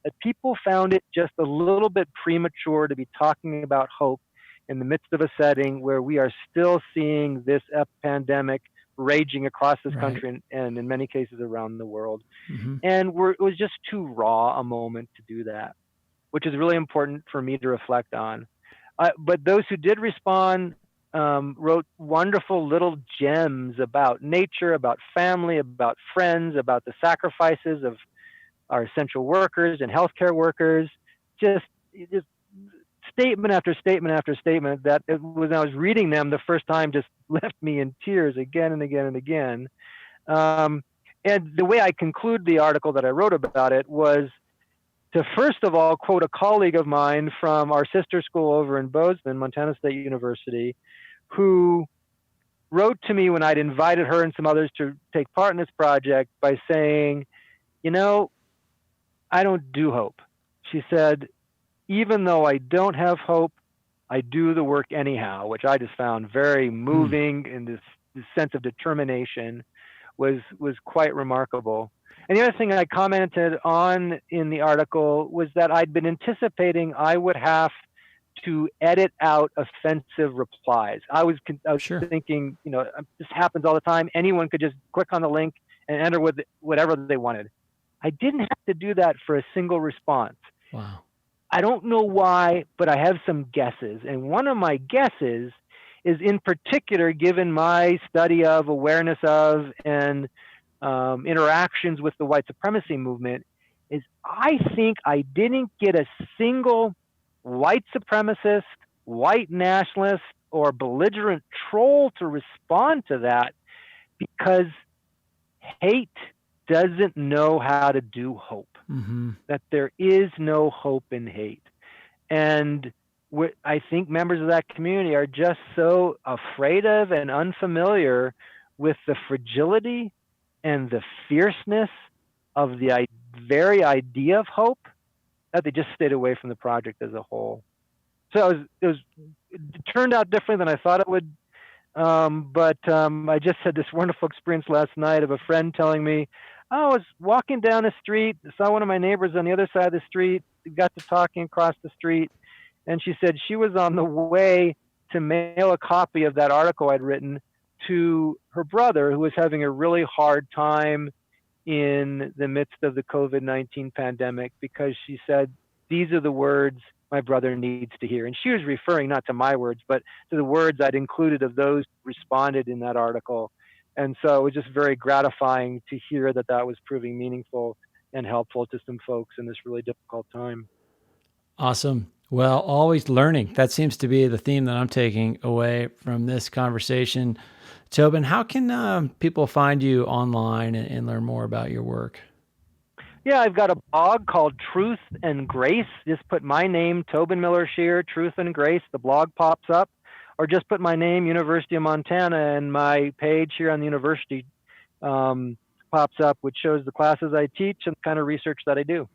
that people found it just a little bit premature to be talking about hope in the midst of a setting where we are still seeing this pandemic raging across this country and in many cases around the world. And it was just too raw a moment to do that, which is really important for me to reflect on. But those who did respond wrote wonderful little gems about nature, about family, about friends, about the sacrifices of our essential workers and healthcare workers. Just statement after statement after statement that when I was reading them the first time just left me in tears again and again and again. And the way I conclude the article that I wrote about it was to first of all quote a colleague of mine from our sister school over in Bozeman, Montana State University, who wrote to me when I'd invited her and some others to take part in this project by saying, I don't do hope. She said, even though I don't have hope, I do the work anyhow, which I just found very moving, and this sense of determination was quite remarkable. And the other thing I commented on in the article was that I'd been anticipating I would have to edit out offensive replies. I was thinking, this happens all the time. Anyone could just click on the link and enter with whatever they wanted. I didn't have to do that for a single response. Wow. I don't know why, but I have some guesses. And one of my guesses is in particular, given my study of, awareness of, and interactions with the white supremacy movement, is I think I didn't get a single white supremacist, white nationalist, or belligerent troll to respond to that because hate doesn't know how to do hope. That there is no hope in hate. And I think members of that community are just so afraid of and unfamiliar with the fragility and the fierceness of the very idea of hope that they just stayed away from the project as a whole. So it turned out different than I thought it would. But I just had this wonderful experience last night of a friend telling me, I was walking down the street, saw one of my neighbors on the other side of the street, got to talking across the street, and she said she was on the way to mail a copy of that article I'd written to her brother, who was having a really hard time in the midst of the COVID-19 pandemic, because she said, these are the words my brother needs to hear. And she was referring not to my words, but to the words I'd included of those who responded in that article. And so it was just very gratifying to hear that was proving meaningful and helpful to some folks in this really difficult time. Awesome. Well, always learning. That seems to be the theme that I'm taking away from this conversation. Tobin, how can people find you online and learn more about your work? Yeah, I've got a blog called Truth and Grace. Just put my name, Tobin Miller Shearer, Truth and Grace. The blog pops up. Or just put my name, University of Montana, and my page here on the university pops up, which shows the classes I teach and the kind of research that I do.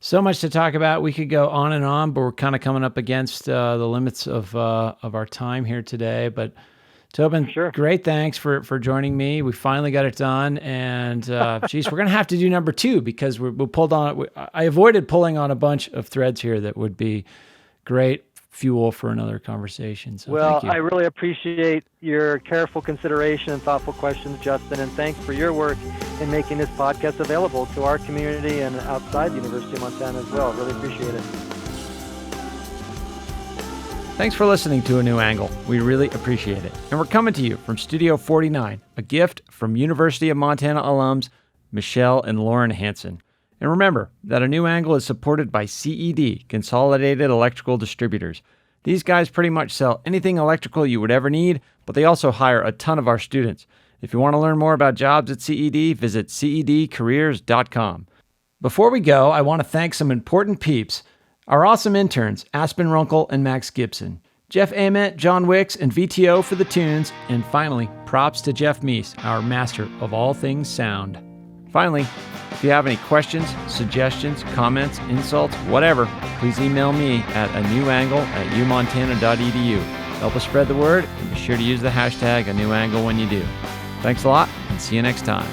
So much to talk about. We could go on and on, but we're kind of coming up against the limits of our time here today. But Tobin, Sure. Great thanks for joining me. We finally got it done, and geez, we're gonna have to do number 2 because we pulled on. I avoided pulling on a bunch of threads here that would be great fuel for another conversation. So well, thank you. I really appreciate your careful consideration and thoughtful questions, Justin, and thanks for your work in making this podcast available to our community and outside the University of Montana as well. Really appreciate it. Thanks for listening to A New Angle. We really appreciate it. And we're coming to you from Studio 49, a gift from University of Montana alums Michelle and Lauren Hansen. And remember that A New Angle is supported by CED, Consolidated Electrical Distributors. These guys pretty much sell anything electrical you would ever need, but they also hire a ton of our students. If you want to learn more about jobs at CED, visit cedcareers.com. Before we go, I want to thank some important peeps. Our awesome interns, Aspen Runkle and Max Gibson. Jeff Ament, John Wicks, and VTO for the tunes. And finally, props to Jeff Meese, our master of all things sound. Finally, if you have any questions, suggestions, comments, insults, whatever, please email me at anewangle@umontana.edu. Help us spread the word, and be sure to use the hashtag #anewangle when you do. Thanks a lot, and see you next time.